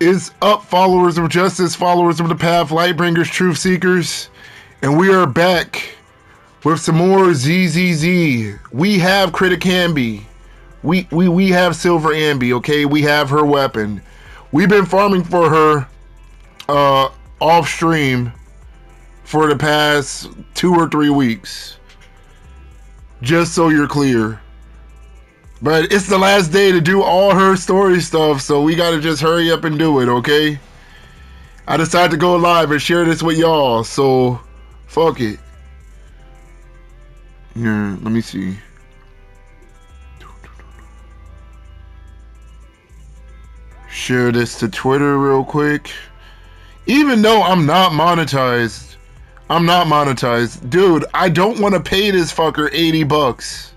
Is up, followers of justice, followers of the path, light bringers, truth seekers, and we are back with some more ZZZ. We have Critic Anby. We have Silver Anby, okay? We have her weapon. We've been farming for her off stream for the past 2 or 3 weeks. Just so you're clear. But it's the last day to do all her story stuff, so we gotta just hurry up and do it, okay? I decided to go live and share this with y'all, so fuck it. Here, let me see. Share this to Twitter real quick. Even though I'm not monetized, dude, I don't want to pay this fucker $80.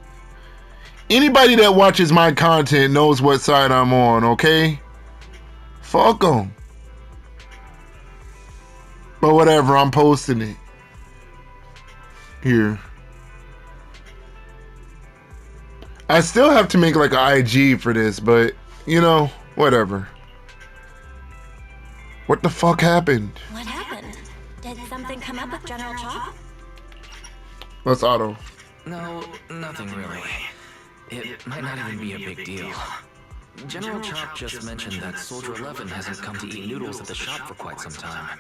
Anybody that watches my content knows what side I'm on, okay? Fuck them. But whatever, I'm posting it. Here. I still have to make like an IG for this, but, you know, whatever. What the fuck happened? What happened? Did something come up with General Chop? Let's auto. No, nothing really. It might not even be a big deal. General Chop just mentioned that Soldier 11 hasn't come to eat noodles at the shop for quite some time.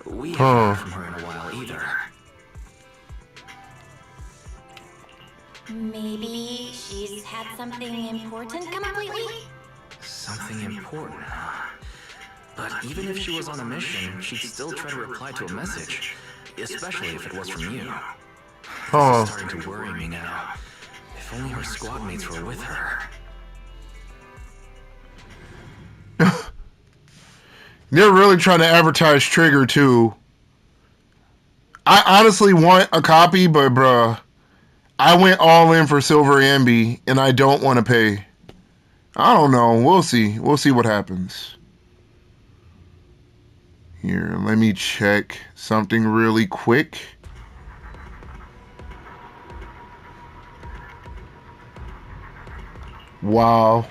We haven't heard from her in a while either. Maybe she's had something important come up lately? Something important, huh? But even if she was on a mission, she'd still try to reply to a message. Especially if it was from you. This is starting to worry me now. If only her squad mates were with her. They're really trying to advertise Trigger too. I honestly want a copy, but bruh, I went all in for Silver Anby and I don't want to pay. I don't know. We'll see. We'll see what happens. Here, let me check something really quick. Wow.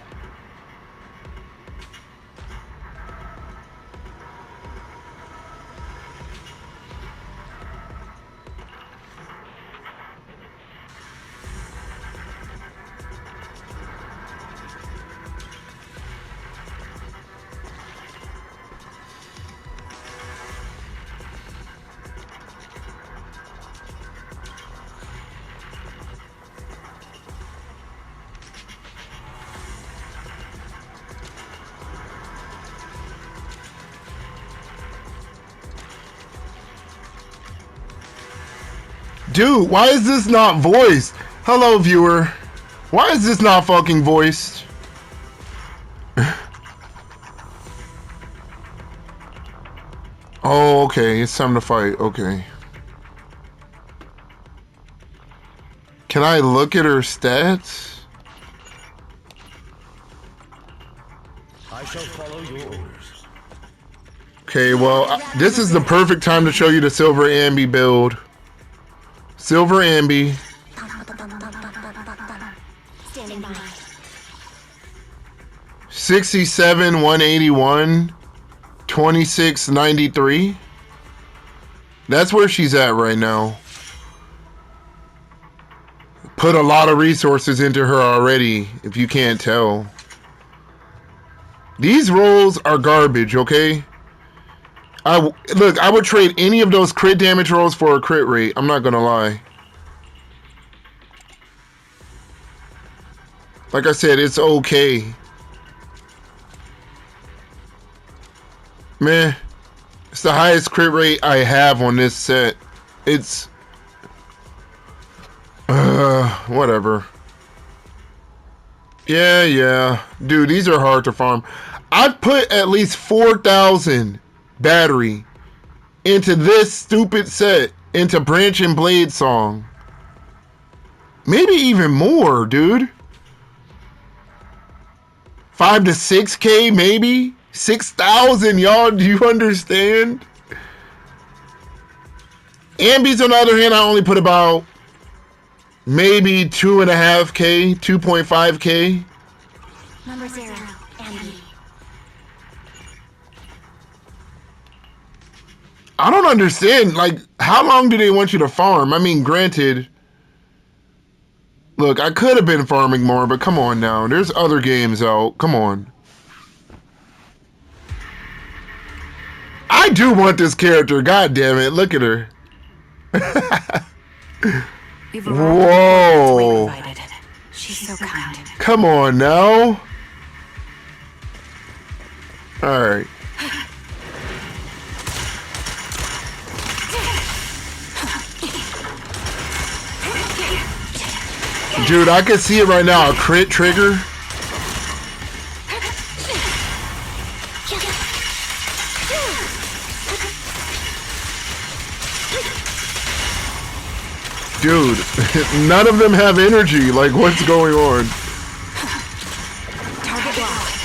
Dude, why is this not voiced? Hello, viewer. Why is this not fucking voiced? Oh, okay. It's time to fight. Okay. Can I look at her stats? I shall follow your orders. Okay, well, this is the perfect time to show you the Silver Anby build. Silver Anby. Standing by. 67, 181, 26, 93. That's where she's at right now. Put a lot of resources into her already, if you can't tell. These rolls are garbage, okay? Look, I would trade any of those crit damage rolls for a crit rate. I'm not gonna lie. Like I said, it's okay. Meh. It's the highest crit rate I have on this set. It's... whatever. Yeah. Dude, these are hard to farm. I've put at least 4,000 battery into this stupid set, into Branch and Blade Song. Maybe even more, dude. 5 to 6K, maybe 6,000, y'all. Do you understand? Anby's, on the other hand, I only put about maybe 2.5K, 2.5K. Number 0, Anby. I don't understand. Like, how long do they want you to farm? I mean, granted, look, I could have been farming more, but come on now. There's other games out. Come on. I do want this character. God damn it. Look at her. Whoa. She's so kind. Come on now. All right. Dude, I can see it right now. A crit trigger. Dude, none of them have energy. Like, what's going on? Target locked.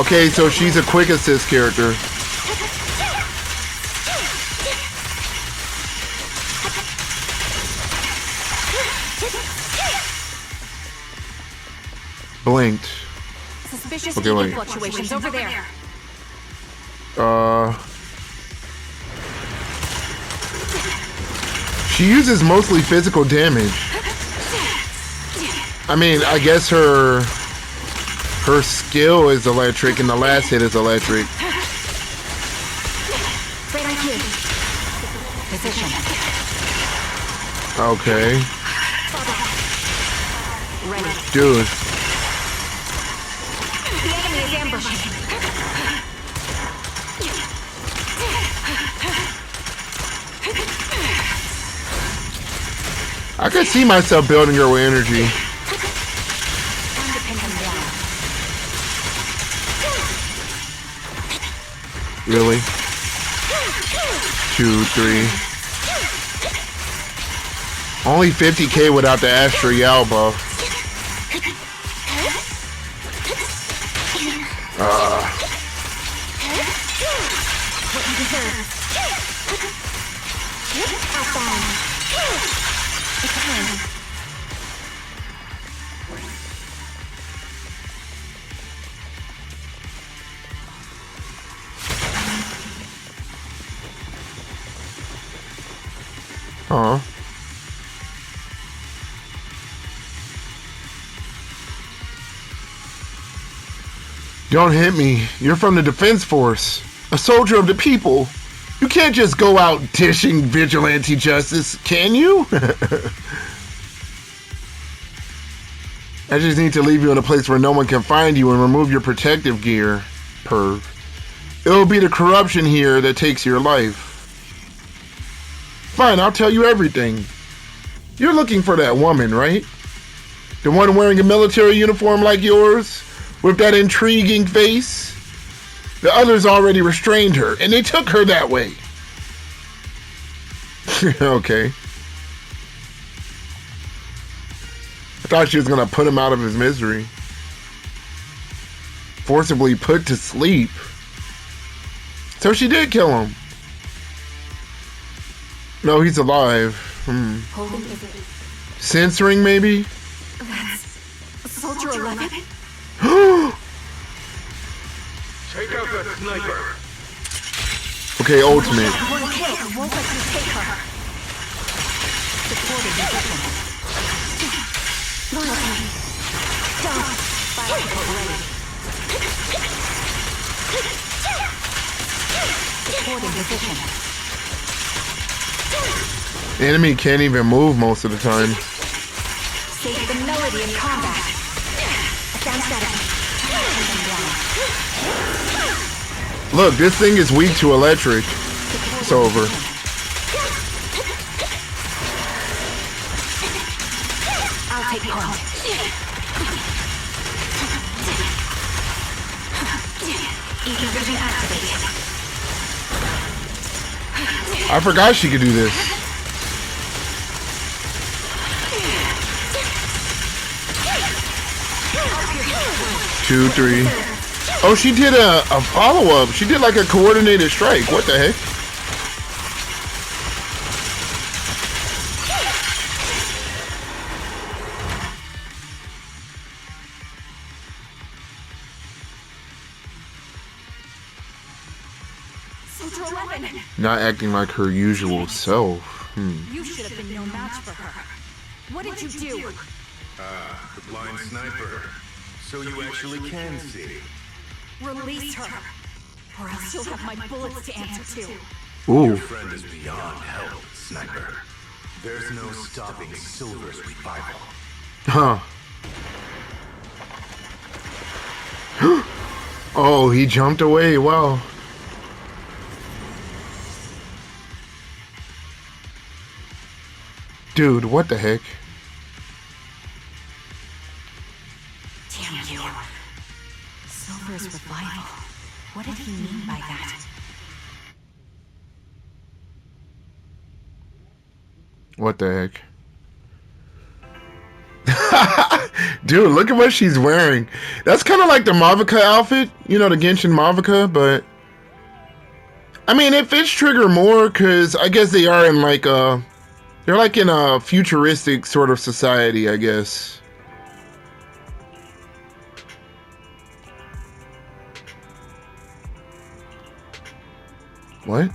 Okay, so she's a quick assist character. Blinked. Suspicious Okay, wait. fluctuations over there. She uses mostly physical damage. I mean, I guess her skill is electric and the last hit is electric. Right on cue. Position. Okay. Ready. Dude. The enemy is ambushing. I could see myself building her with energy. Time to pin them down. Really? 2, 3. Only 50k without the Astro Yao buff. What you deserve. Outbound. It's time. Huh? Don't hit me. You're from the Defense Force. A soldier of the people. You can't just go out dishing vigilante justice, can you? I just need to leave you in a place where no one can find you and remove your protective gear, perv. It'll be the corruption here that takes your life. Fine, I'll tell you everything. You're looking for that woman, right? The one wearing a military uniform like yours? With that intriguing face? The others already restrained her, and they took her that way. Okay. I thought she was gonna put him out of his misery. Forcibly put to sleep. So she did kill him. No, he's alive. Censoring, maybe? Soldier 11? Take out that sniper. Okay, ultimate. One kill won't let you take her. Supported position. Loyalty. Don't. Fire support ready. Supporting position. Enemy can't even move most of the time. Save the melody of combat. Sound static. Look, this thing is weak to electric. It's over. I'll take point. Ether vision activated. I forgot she could do this. Two, 3. Oh, she did a follow-up. She did like a coordinated strike. What the heck? Soldier 11! Not acting like her usual self. You should have been no match for her. What did you do? The blind sniper. So you actually can see. Release her, or else you'll have my bullets to answer to. Ooh. Your friend is beyond help, sniper. There's no stopping Silver's revival. Huh. Oh, he jumped away. Wow. Dude, what the heck? Damn you. Silver's revival. What did he mean by that? What the heck? Dude, look at what she's wearing. That's kind of like the Mavica outfit. You know, the Genshin Mavica, but... I mean, it fits Trigger more, because I guess they are in like a... They're like in a futuristic sort of society, I guess. What?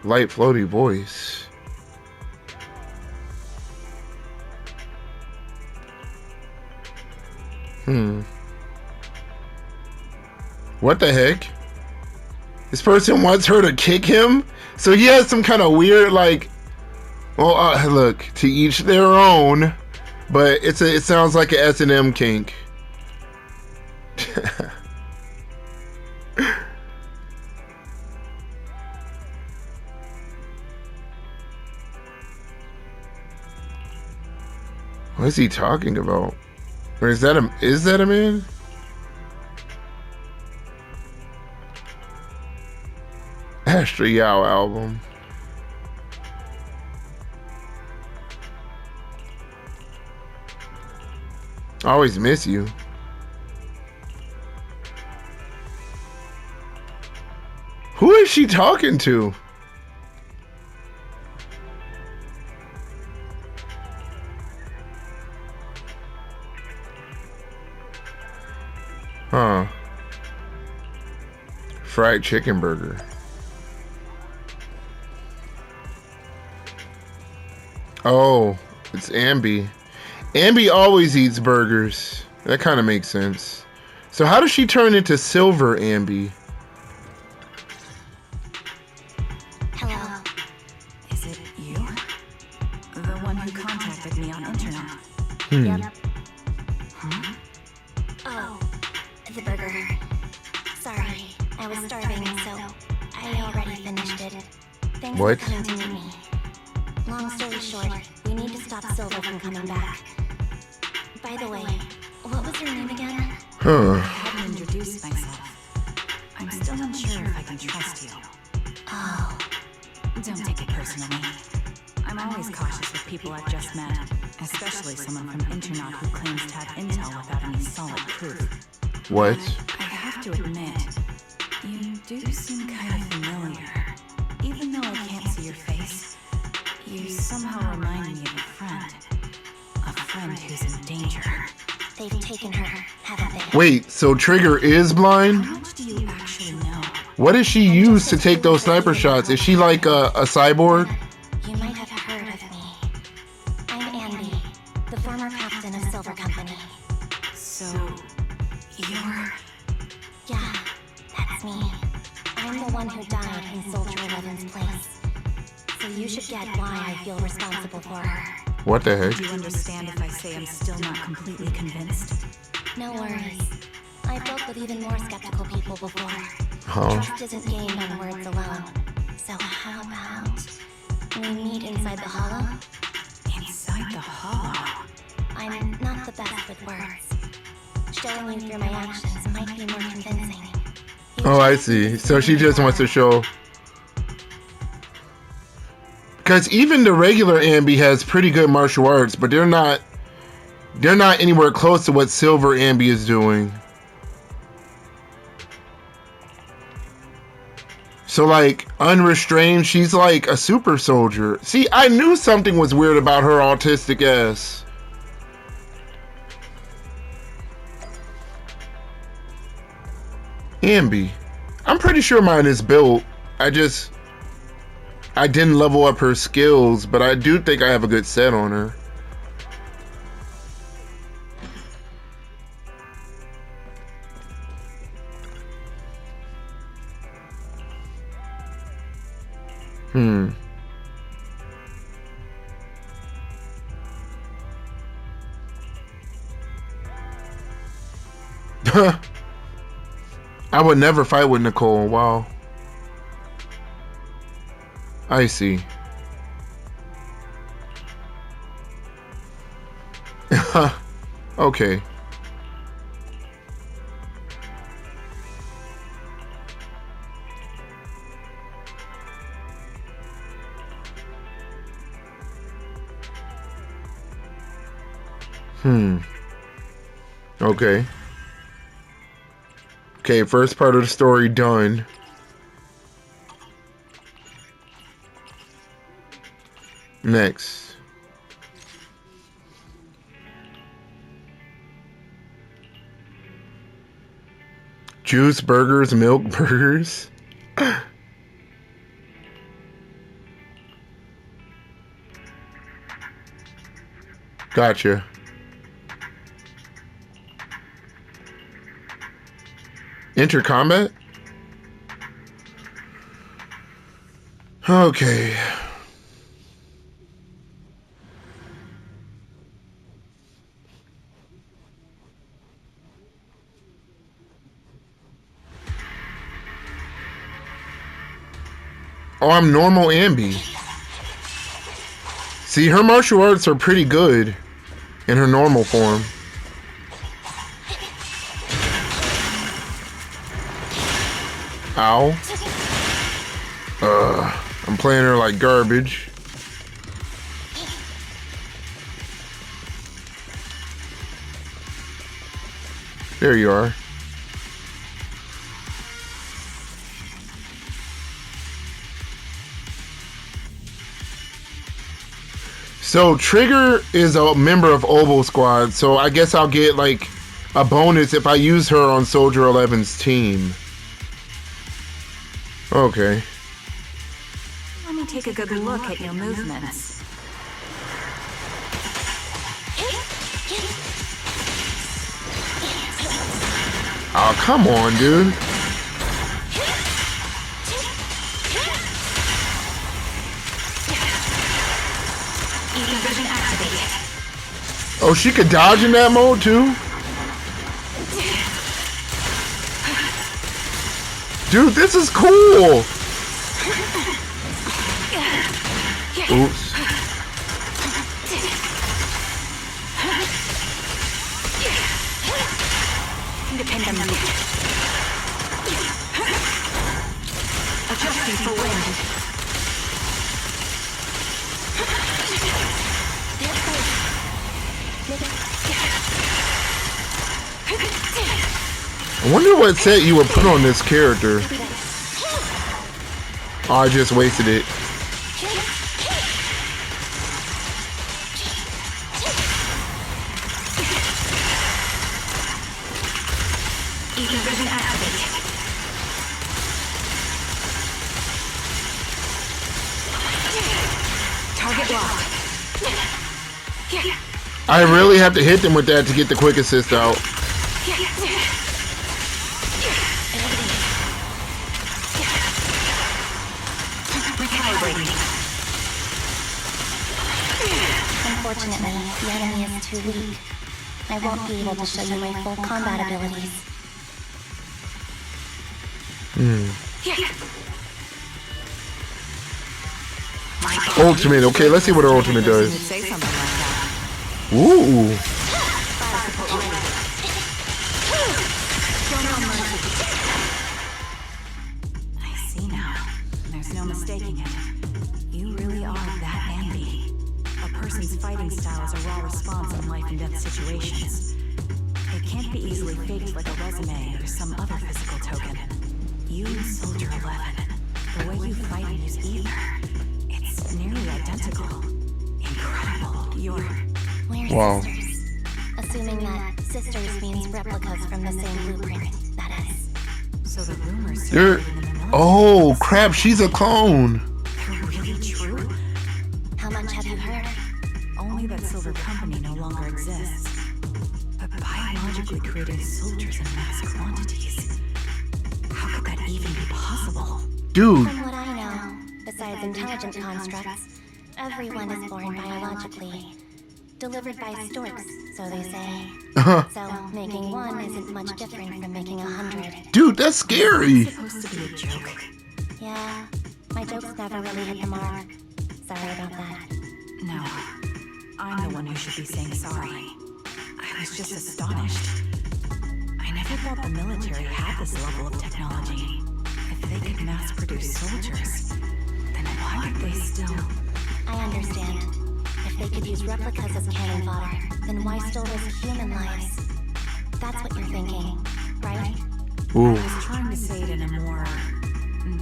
Light floaty voice. What the heck? This person wants her to kick him? So he has some kind of weird, like... Well, look, to each their own. But it sounds like an S&M kink. What is he talking about? Or is that a man? Astra Yao album. I always miss you. Who is she talking to? Huh. Fried chicken burger. Oh, it's Anby. Anby always eats burgers. That kind of makes sense. So how does she turn into Silver Anby? Hello. Is it you? The one who contacted me on internet? Yep. Huh? Oh, the burger. Sorry, I was starving, so I already finished it. Thanks What? for coming to meet me. Long story short, we need to stop Silver from coming back. By the way, what was your name again? Huh. I haven't introduced myself. I'm still unsure if I can trust you. Oh. Don't take it personally. I'm always cautious with people I've just met, especially someone from Internet who claims to have intel without any solid proof. What? I have to admit, you do seem kind of familiar. Even though I can't see your face, you somehow remind me of a friend. A friend who's in danger. They've taken her, haven't they? Wait, so Trigger is blind? How much do you actually know? What does she use to take those sniper shots? Is she like a cyborg? You might have heard of me. I'm Anby, the former captain of Silver Company. So, you're... Yeah, that's me. I'm the one who died in Soldier 11's place. So you should get why I feel responsible for her. What the heck? Do you understand if I say I'm still not completely convinced? No worries. I've dealt with even more skeptical people before. Huh? Trust isn't gained on words alone. So how about we meet inside the hollow? Inside the hollow? I'm not the best with words. Showing you through my actions might be more convincing. Oh, I see. So she just wants to show. Because even the regular Anby has pretty good martial arts, but they're not anywhere close to what Silver Anby is doing. So like unrestrained, she's like a super soldier. See, I knew something was weird about her autistic ass. Anby. I'm pretty sure mine is built. I didn't level up her skills, but I do think I have a good set on her. I would never fight with Nicole. Wow. I see. Okay. Okay. Okay, first part of the story done. Next. Juice burgers, milk burgers. Gotcha. Enter combat? Okay. Oh, I'm normal Anby. See, her martial arts are pretty good in her normal form. Ow. I'm playing her like garbage. There you are. So Trigger is a member of Oval Squad, so I guess I'll get like a bonus if I use her on Soldier 11's team. Okay. Let me take a good look at your movements. Oh, come on, dude. Oh, she could dodge in that mode too? Dude, this is cool! Oops. Adjusting for wind. I wonder what set you would put on this character. Oh, I just wasted it. Vision activated. Target locked. I really have to hit them with that to get the quick assist out. Unfortunately, the enemy is too weak. I won't be able to show you my full combat abilities. Ultimate. Okay, let's see what her ultimate does. Say something like that. Ooh. I see now. There's no mistaking it. You really are that Anby. A person's fighting style is a raw response in life and death situations. It can't be easily faked like a resume or some other physical token. You and Soldier 11, the way you fight and use ether, it's nearly identical. Incredible. You're... We're Wow. sisters. Assuming that sisters means replicas from the same blueprint, that is. So So the rumors You're... circulating in the military Oh, crap, she's a clone. they're really true? How much have you heard? Only that Silver Company no longer exists. But biologically creating soldiers in mass quantities. How could that even be possible? Dude, From what I know, besides intelligent constructs, everyone is born biologically. Delivered by storks, so they say. So, making one isn't much different from making 100. dude, that's scary. It's supposed to be a joke. Yeah, my jokes never really hit the mark. Sorry about that. No, I'm the one who should be saying sorry. I was just astonished. I never thought the military had this level of technology. If they could mass produce soldiers, then why would they still... I understand. If they could use replicas as cannon fodder, then why still risk human lives? That's what you're thinking, right? Ooh. I was trying to say it in a more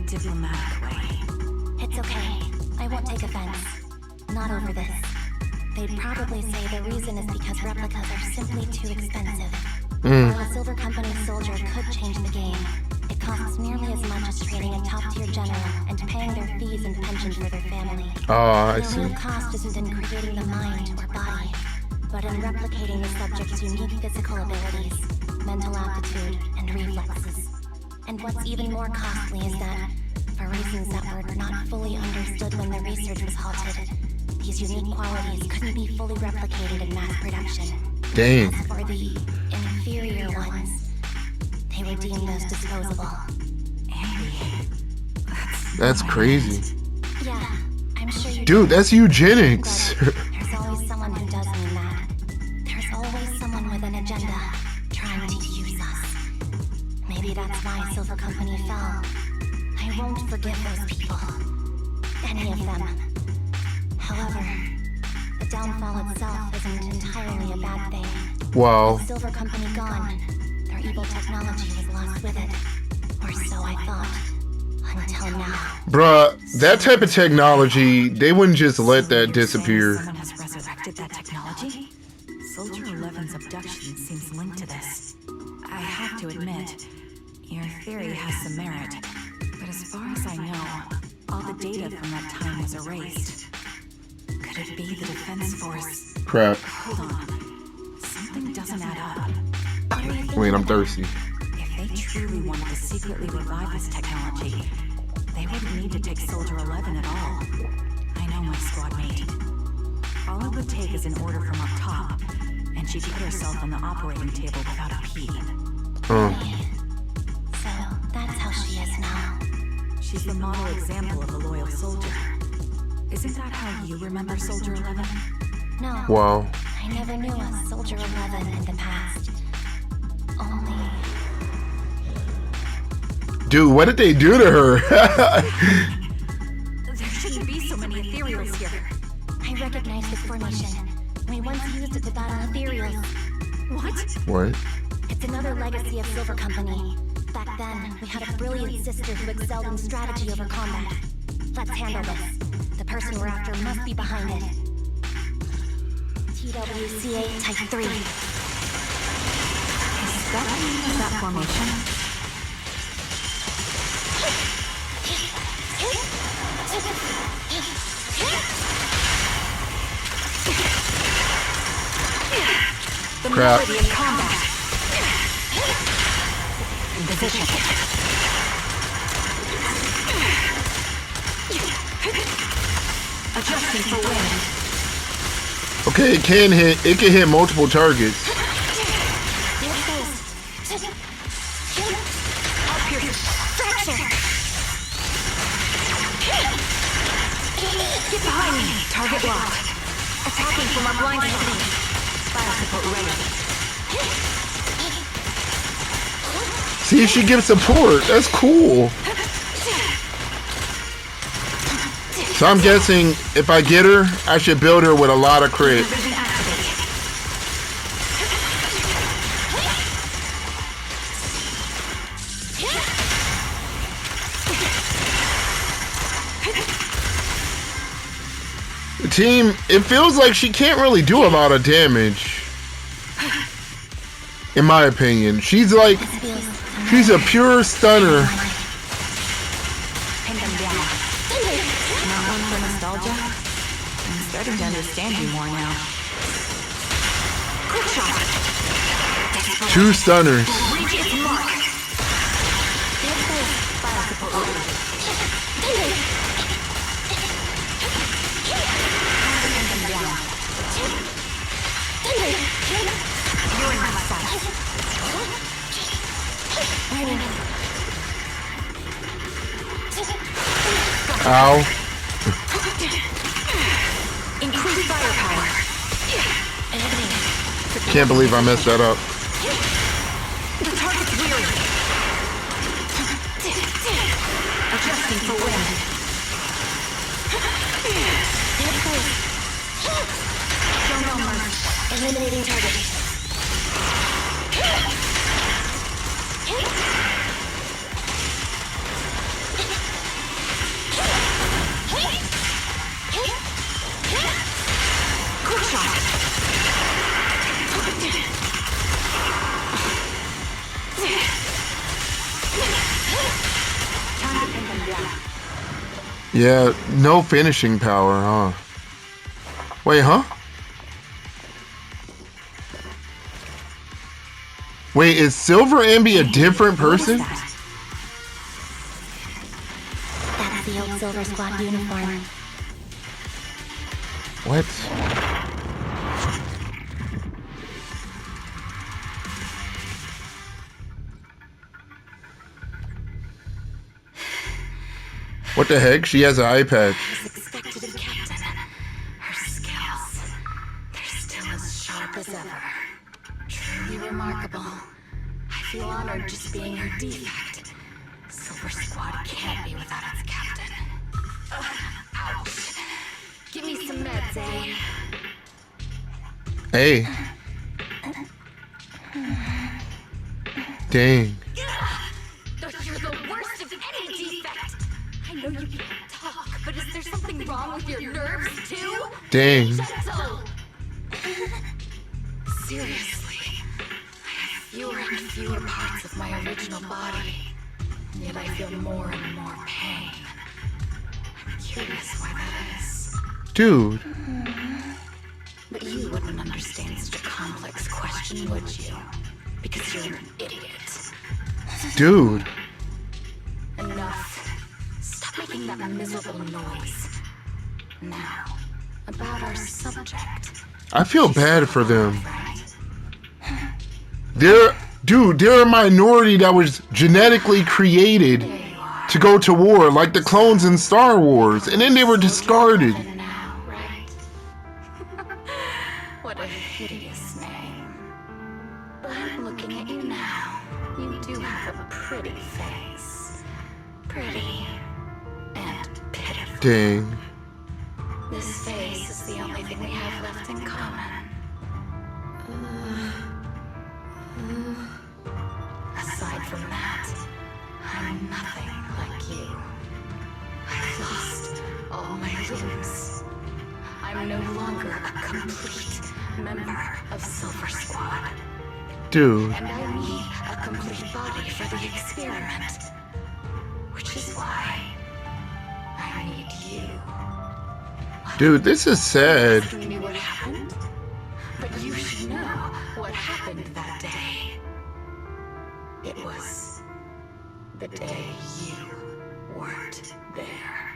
diplomatic way. It's okay. I won't take offense. Not over this. They'd probably say the reason is because replicas are simply too expensive. While a Silver Company soldier could change the game, it costs nearly as much as training a top-tier general and paying their fees and pensions for their family. Oh, I The see. real cost isn't in creating the mind or body, but in replicating the subject's unique physical abilities, mental aptitude, and reflexes. And what's even more costly is that, for reasons that were not fully understood when the research was halted, these unique qualities couldn't be fully replicated in mass production. Dang. As for the inferior ones, they were deemed as disposable. Andy, That's crazy. Yeah, I'm sure you Dude, that's eugenics. But there's always someone who does mean that. There's always someone with an agenda, trying to use us. Maybe that's why Silver Company fell. I won't forgive those people. Any of them. However, the downfall itself isn't entirely a bad thing. Wow. With Silver Company gone, their evil technology was lost with it. Or so I thought. Until now. Bruh, that type of technology, they wouldn't just let that disappear. Someone has resurrected that technology? Soldier 11's abduction seems linked to this. I have to admit, your theory has some merit. But as far as I know, all the data from that time was erased. Could it be the Defense Force? Crap. Hold on. Something doesn't add up. Wait, I'm thirsty. If they truly wanted to secretly revive this technology, they wouldn't need to take Soldier 11 at all. I know my squad mate. All it would take is an order from up top, and she'd put herself on the operating table without a peep. Oh. So, that's how she is now. She's the model example of a loyal soldier. Isn't that how you remember Soldier 11? No. Wow. I never knew a Soldier 11 in the past. Only... Dude, what did they do to her? There shouldn't be so many ethereals here. I recognize this formation. We once used it to battle ethereals. What? What? It's another legacy of Silver Company. Back then, we had a brilliant sister who excelled in strategy over combat. Let's handle this. The person we're after must be behind it. TWCA Type 3. Is that formation? The Crap. melody of combat. In position. Adjusting for wind. Okay, it can hit. It can hit multiple targets. There it goes. Up here. Fracture! Get behind me. Target locked. Attacking from our blind spot. Fire support ready. See, she gives support. That's cool. So I'm guessing if I get her, I should build her with a lot of crit. Vision activate. The team, it feels like she can't really do a lot of damage. In my opinion, she's like, she's a pure stunner. Pin them down. Not one for nostalgia? I'm starting to understand you more now. Quick shot. Two stunners. Reach its mark. Fire support ready. Pin them down. You're in my sight. Ow. Increase firepower. Can't believe I messed that up. The target's weary. Adjusting for wind. Show no mercy. Eliminating target. Quick shot. Time to pin them down. Yeah, no finishing power, huh? Wait, huh? Wait, is Silver Anby a different person? That's the old Silver Squad uniform. What? What the heck? She has an eye patch. As expected of Captain, her skills, they're still as sharp as ever. Truly remarkable. I feel honored just being her defect. Silver Squad can't be without its captain. Ouch. Give me some meds, eh? Hey. Dang. You're the worst of any defect. I know you can't talk, but is there something wrong with your nerves, too? Dang. Gentle. Seriously, I have fewer and fewer parts of my original body, and yet I feel more and more pain. I'm curious why that is. Dude. But you wouldn't understand such a complex question, would you? Because you're an idiot. Dude. Enough. Stop making that miserable noise. Now, about our subject. I feel bad for them. Right? They're a minority that was genetically created to go to war, like the clones in Star Wars, and then they were discarded. Now, right? What a hideous name. But looking at you now, you do have a pretty face. Pretty and pitiful. Dang. This face is the only thing we have left in common. Aside from that, I'm nothing like you. I've lost all my limbs. I'm no longer a complete member of Silver Squad. Dude. And I need a complete body for the experiment. Which is why I need you. Dude, this is sad. Asking me what happened? But you should know what happened that day. It was the day you weren't there.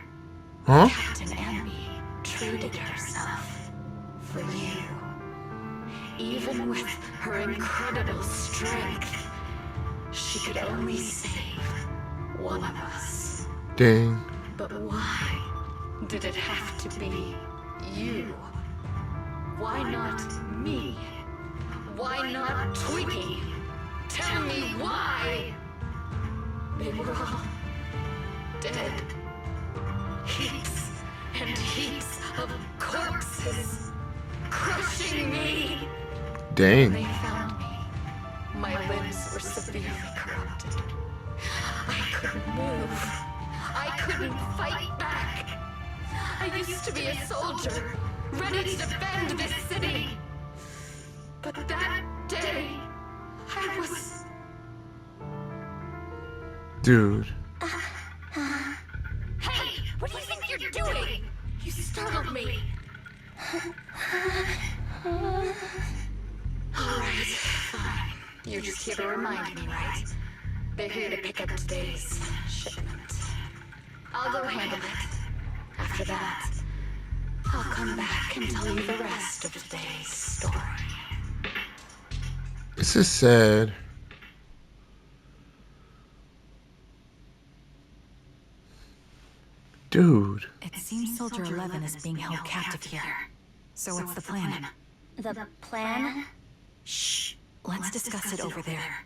Huh? Captain Anby traded herself for you. Even with her incredible strength, she could only save one of us. Dang. But why did it have to be you? Why not me? Why not Twiggy? Tell me why! They were all dead. Heaps and heaps of corpses crushing me. When Dang. they found me, my limbs were severely corrupted. I couldn't move. I couldn't fight back. I used to be a soldier, ready to defend this city. But that day, I was... Dude. Hey, what do you think you're doing? You startled me. Alright, fine. You're just here to remind me, right? They're here to pick up today's shipment. I'll go handle it. After that, I'll come back and tell you the rest of today's story. This is sad. Dude. It seems Soldier 11 is being held captive here. So what's the plan? The plan? Shh. Let's discuss it over there.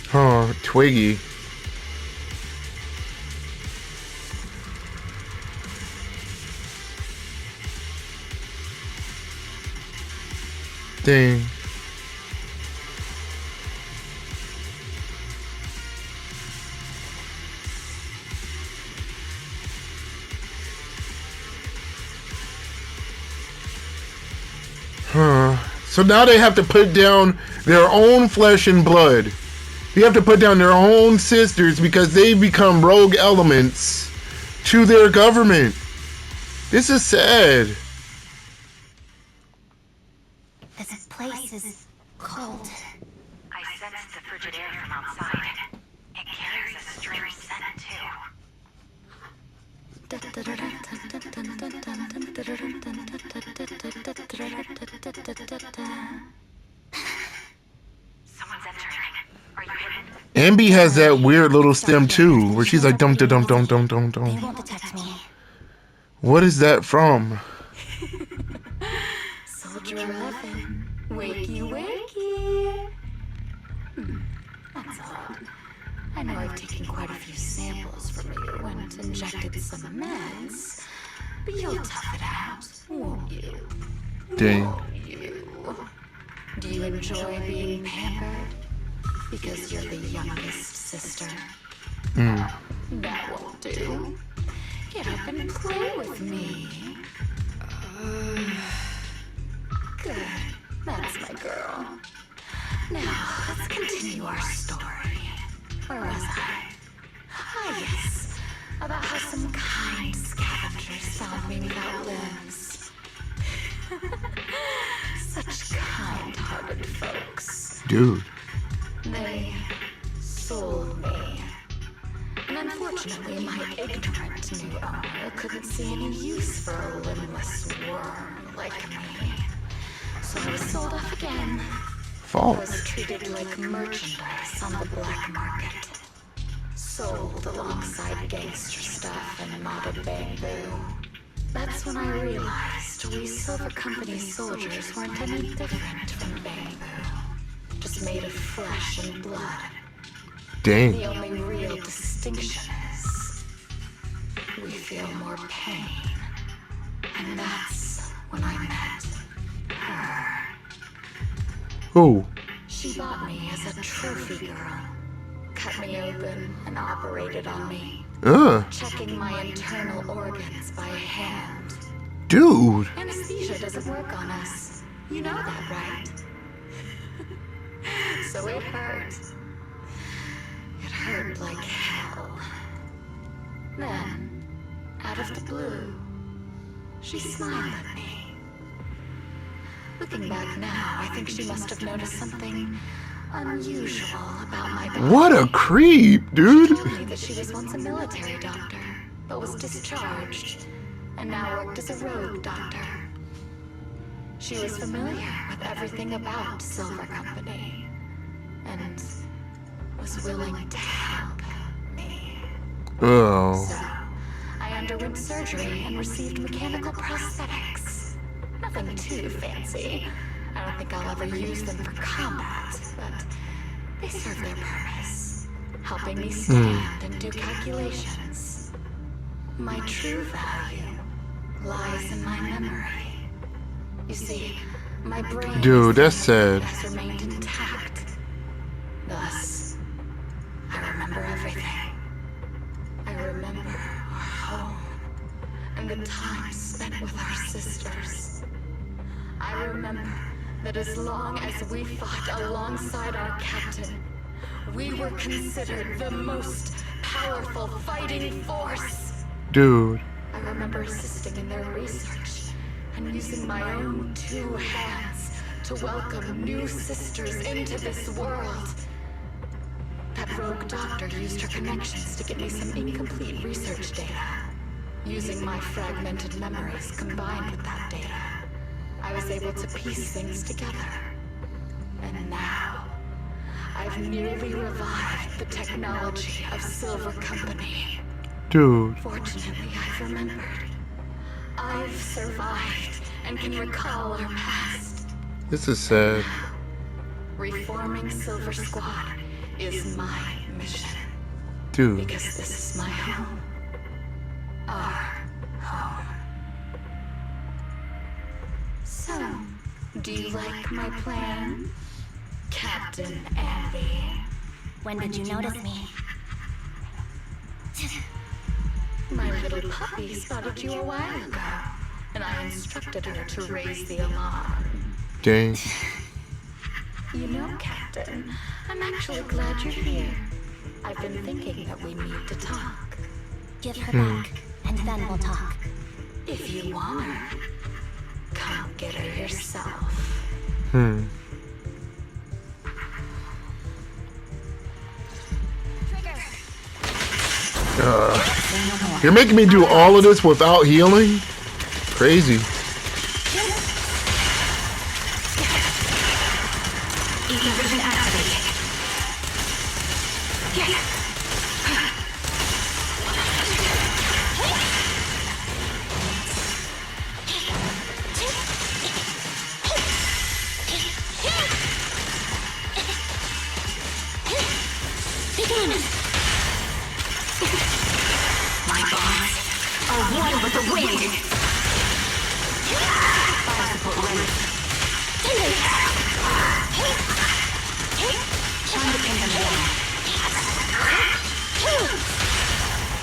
Huh, Twiggy. Dang. Huh. So now they have to put down their own flesh and blood. They have to put down their own sisters because they become rogue elements to their government. This is sad. This place is cold. I sensed the frigid air from outside. It carries a strange scent, too. Someone's entering. Are you hidden? Anby has that weird little stem too, where she's like dum dum dum dum dum They dum. won't detect me. What is that from? Soldier 11. Wakey, wakey. That's odd. I know I've taken quite a few samples from you and injected some meds, but you'll tough it out, won't you? Dang. Won't you? Do you enjoy being pampered? Because you're the youngest sister. That won't do. Get up and play with me. Good. That's my girl. Now, let's continue our story. Where was I? Ah, yes. About how some kind scavengers found me without limbs. Such kind-hearted folks. Dude. They sold me. And unfortunately, my ignorant new owner couldn't see any use for a limbless worm like me. So I was sold off again. I Fault. was treated like merchandise on the black market. Sold alongside gangster stuff and modded bamboo. That's when I realized we Silver Company soldiers weren't any different from bamboo. Just made of flesh and blood. Dang. The only real distinction is we feel more pain. And that's when I met her. Who? She bought me as a trophy girl. Cut me open and operated on me, checking my internal organs by hand. Dude. Anesthesia doesn't work on us. You know that, right? So it hurt. It hurt like hell. Then, out of the blue, she smiled at me. Looking back now, I think she must have noticed something unusual about my body. What a creep, dude. She told me that she was once a military doctor, but was discharged, and now worked as a rogue doctor. She was familiar with everything about Silver Company, and was willing to help me. Oh. So, I underwent surgery and received mechanical prosthetics. Nothing too fancy. I don't think I'll ever use them for combat, but They serve their purpose, helping me stand and do calculations. My true value lies in my memory. You see, my brain Dude, that's sad. has remained intact. Thus, I remember everything. I remember our home and the time spent with our sisters. I remember that as long as we fought alongside our captain, we were considered the most powerful fighting force. Dude. I remember assisting in their research and using my own 2 hands to welcome new sisters into this world. That rogue doctor used her connections to get me some incomplete research data. Using my fragmented memories combined with that data, I was able to piece things together. And now, I've nearly revived the technology of Silver Company. Dude. Fortunately, I've remembered. I've survived and can recall our past. This is sad. Reforming Silver Squad is my mission. Dude. Because this is my home. Our home. So, do you like my plan, Captain Anby? When did you notice me? My little puppy spotted you a while ago, and I instructed her to raise the alarm. Dang. You know, Captain, I'm actually glad you're here. I've been thinking that we need to talk. Give her back, and then we'll talk. If you want her, come get her yourself. You're making me do all of this without healing? Crazy. Vision activated. My bonds are one with the wind. Fire support ready. Time to pin them down.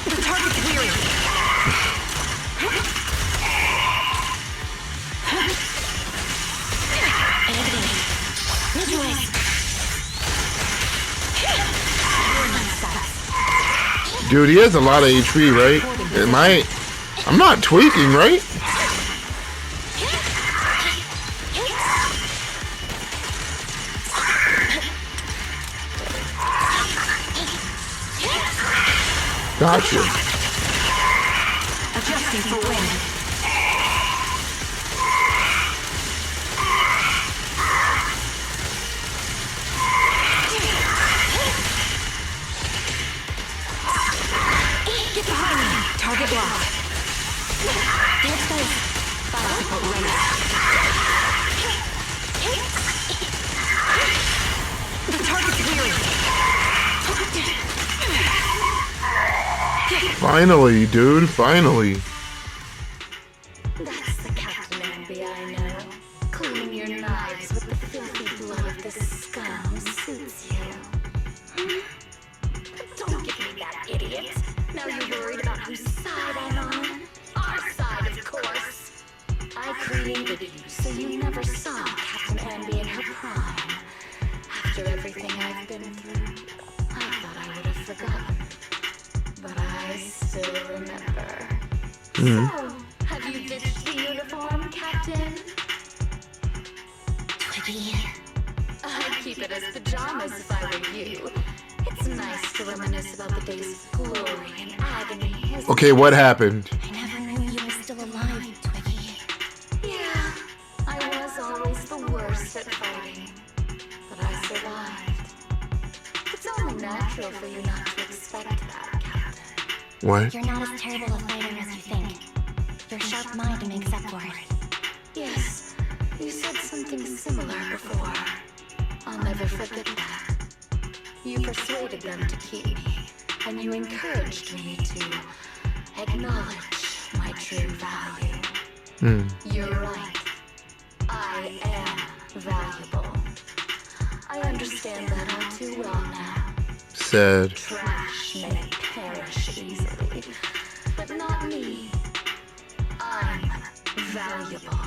The target's weary. Dude, he has a lot of HP, right? I'm not tweaking, right? Gotcha. Adjusting for wind. Get behind me. Target locked. Get space. Fire support ready. The target's weary. Finally, dude, finally. That's the Captain Anby I know. Cleaning your knives with the filthy blood of this scum suits you. Don't give me that, idiot. Now you're worried about whose side I'm on? Our side, of course. I created you so you never saw Captain Anby in her prime. After everything I've been through, I thought I would have forgotten. But I still remember. So, have you ditched the uniform, Captain? Twiggy. I'd keep it as pajamas if I were you. It's nice to reminisce about the days of glory and agony. Okay, what happened? I never knew you were still alive, Twiggy. Yeah, I was always the worst at fighting. But I survived. It's only natural for you not to expect that, Captain. What? You're not as terrible a fighter as you think. Your sharp mind makes up for it. Yes, you said something similar before. I'll never forget that. You persuaded them to keep me, and you encouraged me to acknowledge my true value. You're right. I am valuable. I understand that all too well now. Sad. Trash may perish easily, but not me. I'm valuable.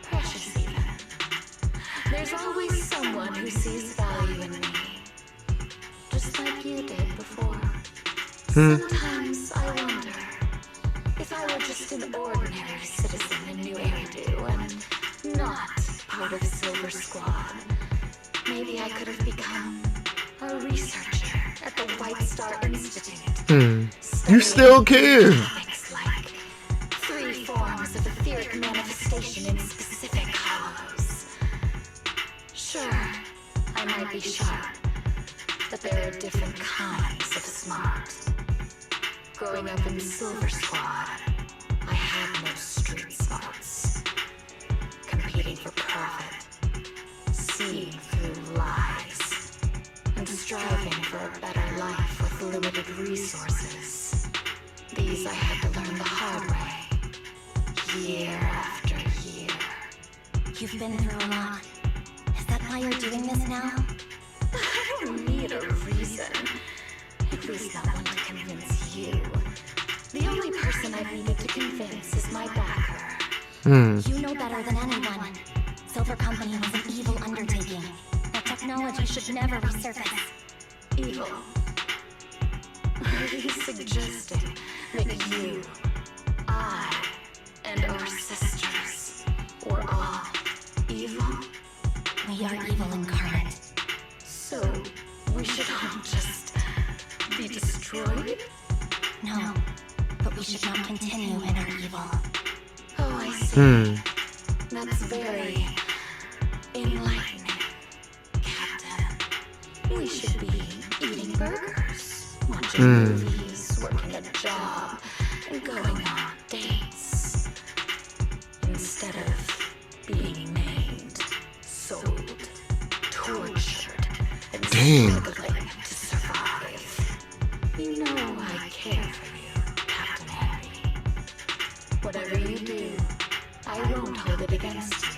Precious even. There's always someone who sees value in me. Just like you did before. Sometimes I wonder if I were just an ordinary citizen in New Eridu and not part of Silver Squad. Maybe I could have become a researcher at the White Star Institute. You still can. Topics like 3 forms of etheric manifestation in specific hollows. Sure, I might be sharp, but there are different kinds of smart. Growing up in Silver Squad, I had no street smarts. Competing for profit, seeing through lies, and striving for a better life with limited resources. These I had to learn the hard way, year after year. You've been through a lot. Is that why you're doing this now? I don't need a reason. At least not one to convince you. The only person I've needed to convince is my backer. You know better than anyone. Silver Company was an evil undertaking. That technology should never resurface. Evil. Are you suggesting that you, I, and our sisters were all evil? We are evil incarnate. So, we should all just be destroyed? No, but we should not continue in our evil. Oh, I see. That's very enlightening, Captain. We should be eating burgers, watching movies, working a job, and going on dates. Instead of being maimed, sold, tortured, and struggling to survive. You know I care for you, Captain Anby. Whatever you do, I won't hold it against you.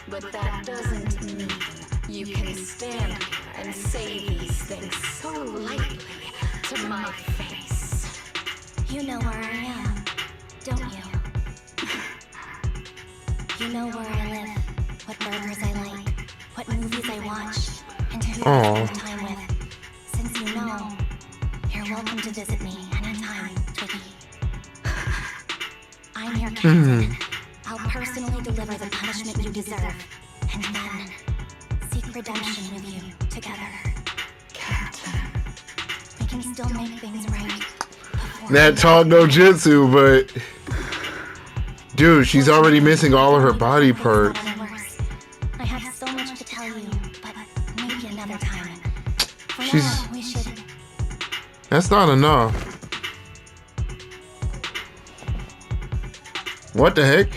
But that doesn't mean you can stand here and say these things so lightly to my face. You know where I am, don't you? You know where I live, what burgers I like, what movies I watch, and who I spend time with. Since you know, you're welcome to visit me anytime, Twiggy. I'm your captain. I'll personally deliver the punishment you deserve, and then seek redemption with you together. Captain. We can still make things right. That talk no jutsu, but dude, she's already missing all of her body parts. I have so much to tell you, but maybe another time. For She's- now, we should. That's not enough. What the heck?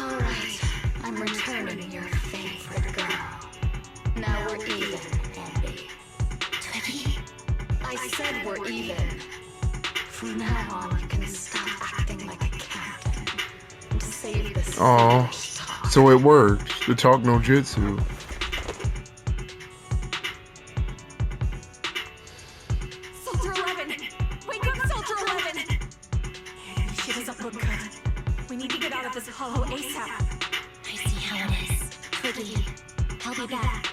Alright, I'm returning your favorite girl. Now we're even, Anby. Twiggy? I said we're even. From now on, you can stop acting like a captain and save this Aw. foolish talk. So it worked. The talk no jutsu. Soldier 11! Wake up, Soldier 11! She doesn't look good. We need to get out of this hollow ASAP. I see how it is. Twiggy, I'll be back.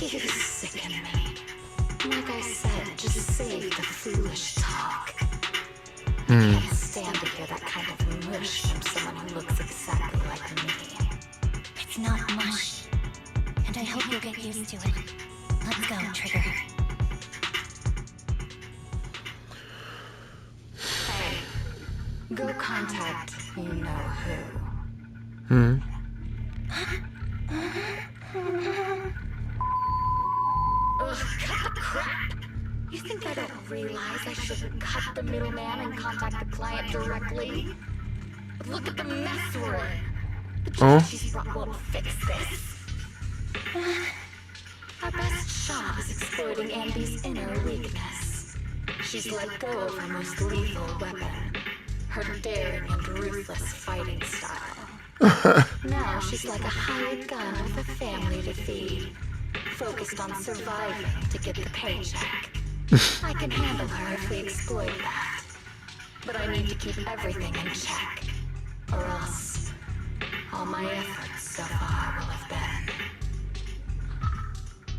You sicken me. Like I said, just save the foolish talk. I can't stand to hear that kind of mush from someone who looks exactly like me. It's not mush. And I hope you'll get used to it. Let's go, Trigger. Hey, go contact you-know-who. Ugh, cut the crap! You think I don't realize I should cut the middleman and contact the client directly? But look at the mess we're in. The change she's brought won't fix this. Our best shot is exploiting Anby's inner weakness. She's let go of her most lethal weapon, her daring and ruthless fighting style. Now she's like a hired gun with a family to feed, focused on surviving to get the paycheck. I can handle her if we exploit that. But I need to keep everything in check, or else all my efforts so far will have been.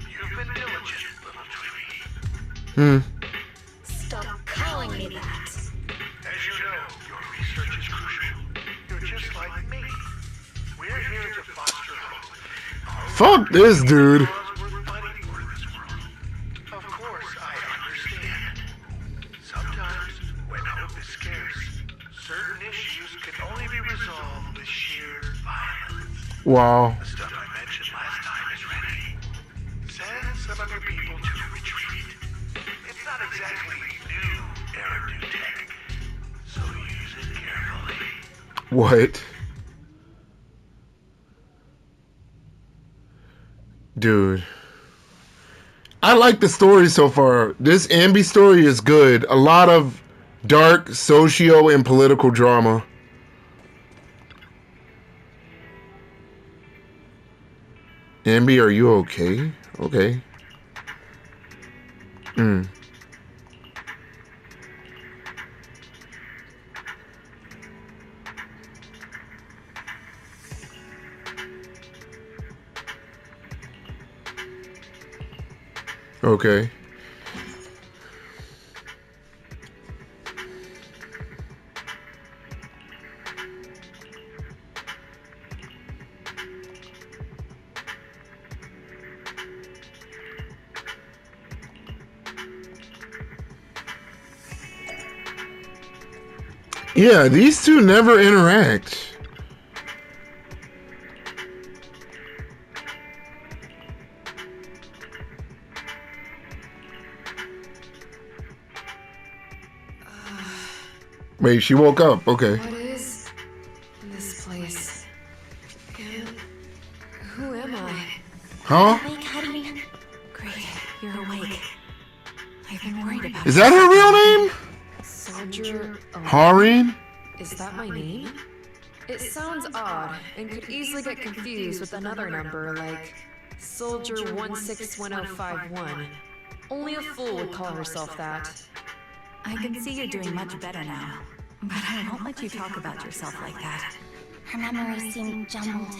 You've been diligent, little Tweety. Stop calling me that. As you know, your research is crucial. You're just like me. We're here to foster hope. Fuck this dude. Cause worth fighting for in this world. Of course, I understand. Sometimes, when hope is scarce, certain issues can only be resolved with sheer violence. Wow. The stuff I mentioned last time is ready. Send some of your people to retreat. It's not exactly new era new tech, so use it carefully. What? Dude. I like the story so far. This Anby story is good. A lot of dark socio and political drama. Anby, are you okay? Okay. Okay. Yeah, these two never interact. Wait, she woke up. Okay. What is this place? And who am I? Huh? Awake, honey. Great, you're awake. I've been worried about Is that her real name? Soldier. Hareen? Is that my name? It sounds odd and could easily get confused with another number like Soldier 161051. Only a fool would call herself that. I can see you're doing much better now. But I won't let you talk about yourself like that. Her memories seem jumbled.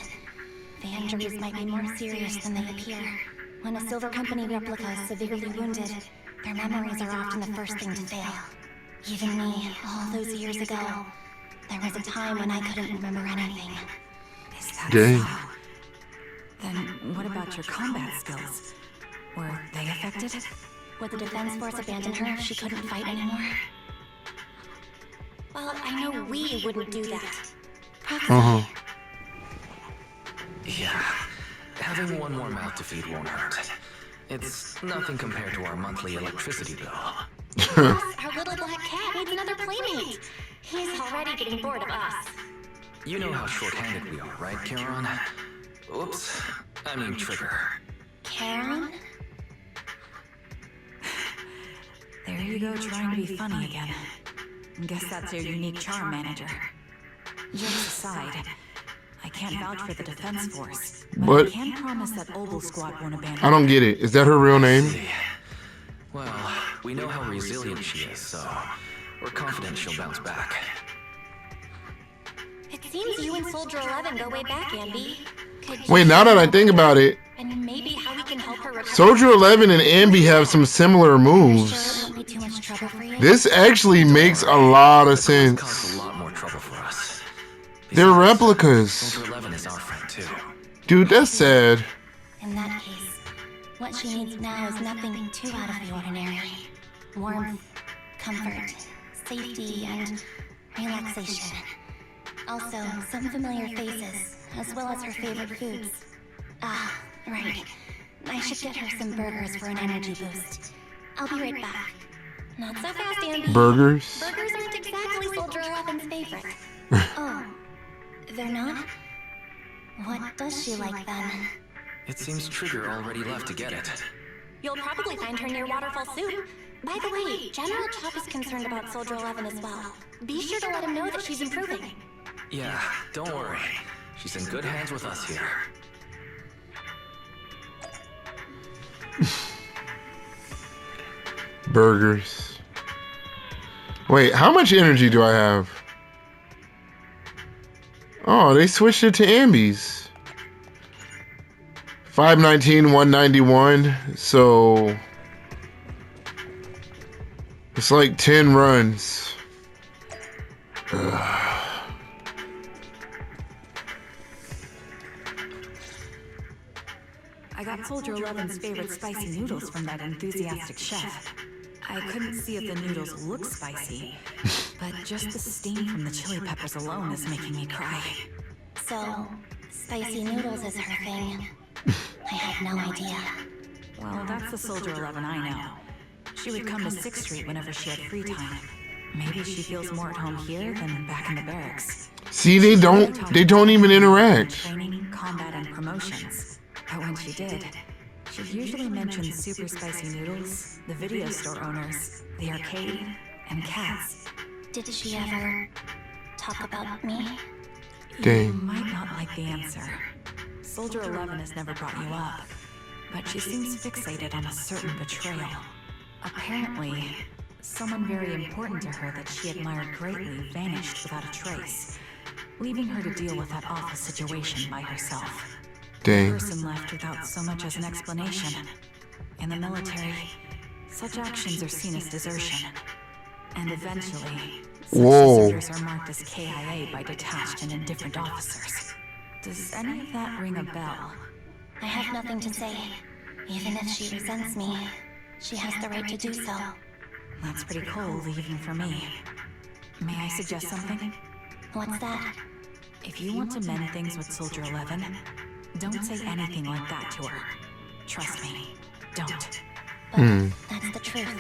The injuries might be more serious than they appear. When a Silver Company replica is severely wounded, their memories are often the first thing to fail. Even me, all those years ago, there was a time when I couldn't remember anything. Is that Dang. so? Then what about your combat skills? Were they affected? Would the Defense Force abandon her if she couldn't fight anymore? Well, I know we wouldn't do that. Proxy. Yeah, having one more mouth to feed won't hurt. It's nothing compared to our monthly electricity bill. Plus, our little black cat needs another playmate. He's already getting bored of us. You know how short-handed we are, right, Charon? Oops, I mean Trigger. Karen? There you go, trying to be funny again. Guess that's your unique charm, manager. Jokes aside, I can't vouch for the Defense Force, but What? I can promise that Oval Squad won't abandon I don't get it. Is that her real name? Well, we know how resilient she is, so we're confident she'll bounce back. It seems you and Soldier 11 go way back, Anby. Could Wait, now that I think about it, and maybe how we can help her recover. Soldier 11 and Anby have some similar Sure, it moves. won't be too much trouble for you. This actually makes a lot of Caused sense. a lot more trouble for us. They're Besides, replicas. Soldier 11 is our friend too. Dude, that's sad. In that case, what she needs now is nothing too out of the ordinary. Warmth, comfort, safety, and relaxation. Also, some familiar faces, as well as her favorite foods. Ah, right. I should get her some burgers for an energy boost. I'll be right back. Not so fast, Anby. Burgers? Burgers aren't exactly Soldier 11's favorite. Oh, they're not? What does she like then? It seems Trigger already left to get it. You'll probably find her near Waterfall Soup. By the way, General Chuck is concerned about Soldier 11 as well. Be sure to let him know that she's improving. Yeah, don't worry. She's in good hands with us here. Burgers. Wait, how much energy do I have? Oh, they switched it to Anby's. 519, 191. So it's like 10 runs. Ugh. I got Soldier 11's favorite spicy noodles from that enthusiastic chef. I couldn't see if the noodles look spicy, but just the steam from the chili peppers alone is making me cry. So, spicy noodles is her thing. I had no idea. Well, that's the Soldier 11 I know. She would come to 6th Street whenever she had free time. Maybe she feels more at home here than back in the barracks. See, they don't even interact. Training, combat, and promotions. But when she did, she'd usually mention super spicy noodles, the video store owners, the arcade, and cats. Did she ever talk about me? You Dang. might not like the answer. Soldier 11 has never brought you up, but she seems fixated on a certain betrayal. Apparently, someone very important to her that she admired greatly vanished without a trace, leaving her to deal with that awful situation by herself. The Dang. person left without so much as an explanation. In the military, such actions are seen as desertion. And eventually, such Whoa. deserters are marked as KIA by detached and indifferent officers. Does any of that ring a bell? I have nothing to say. Even if she resents me, she has the right to do so. That's pretty cold, even for me. May I suggest something? What's that? If you want to mend things with Soldier 11, don't say anything like that to her. Trust me, don't. But that's the truth.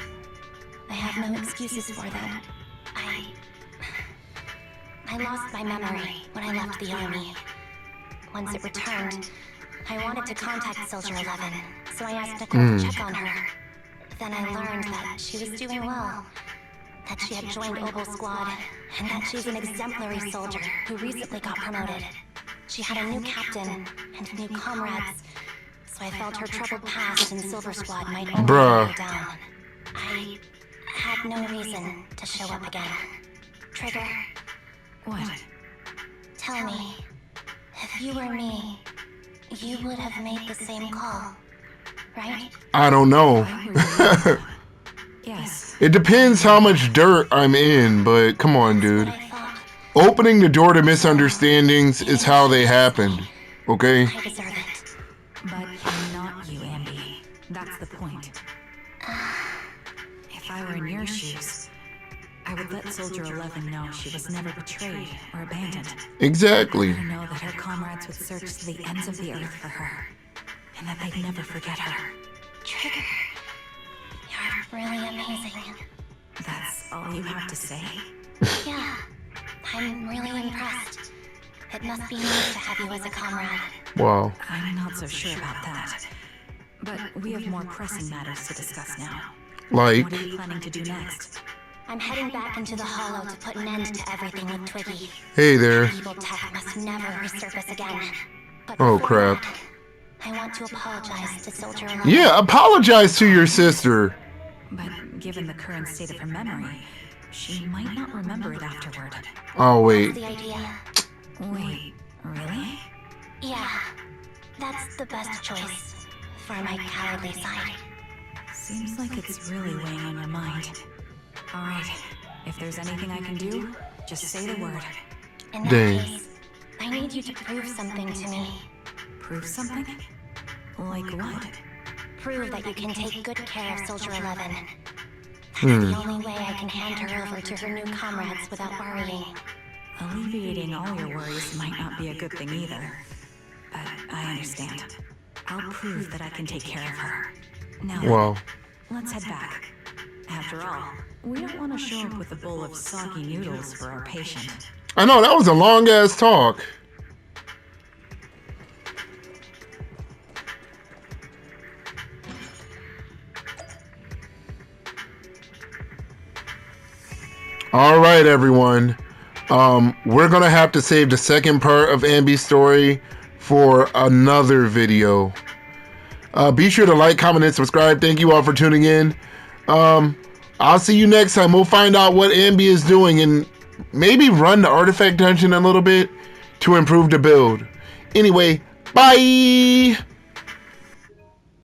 I have no excuses for that. I lost my memory when I left the army. Once it returned, I wanted to contact Soldier 11, so I asked Nicole to check on her. Then I learned that she was doing well, that she had joined Opal Squad, and that she's an exemplary soldier who recently got promoted. She had a new captain and new comrades, so I felt her troubled past in Silver Squad might only Bruh. weigh her down. I had no reason to show up again. Trigger, What? tell me, if you were me, you would have made the same call, right? I don't know. Yes. It depends how much dirt I'm in, but come on, dude. What I thought. Opening the door to misunderstandings is how they happened, okay? I deserve it. But I'm not you, Anby. That's the point. If I were in your shoes, I would let Soldier 11 know she was never betrayed or abandoned. Exactly. Let her know that her comrades would search to the ends of the earth for her, and that they'd never forget her. Trigger, you're really amazing. That's all you have to say? Yeah, I'm really impressed. It must be nice to have you as a comrade. Wow. I'm not so sure about that. But we have more pressing matters to discuss now. Like, What are you planning to do next? I'm heading back into the Hollow to put an end to everything with Twiggy. hey there. Evil tech must never resurface again. But Oh, before crap. that, I want to apologize to Soldier 11. Yeah, apologize to your sister. But given the current state of her memory, she might not remember it afterward. Oh, wait. The idea. Wait, really? Yeah, that's the best choice for my cowardly side. Seems like it's really weighing on your mind. Alright, if there's anything I can do, just say the word. In that Dang. case, I need you to prove something to me. Prove something? Like what? Prove that you can take good care of Soldier 11. That's the only way I can hand her over to her new comrades without worrying. Alleviating all your worries might not be a good thing either. But I understand. I'll prove that I can take care of her. Now, Wow. let's head back. After all, we don't want to show up with a bowl of soggy noodles for our patient. I know, that was a long ass talk. All right, everyone. We're gonna have to save the second part of Anby's story for another video. Be sure to like, comment, and subscribe. Thank you all for tuning in. I'll see you next time. We'll find out what Anby is doing and maybe run the artifact dungeon a little bit to improve the build. Anyway, bye!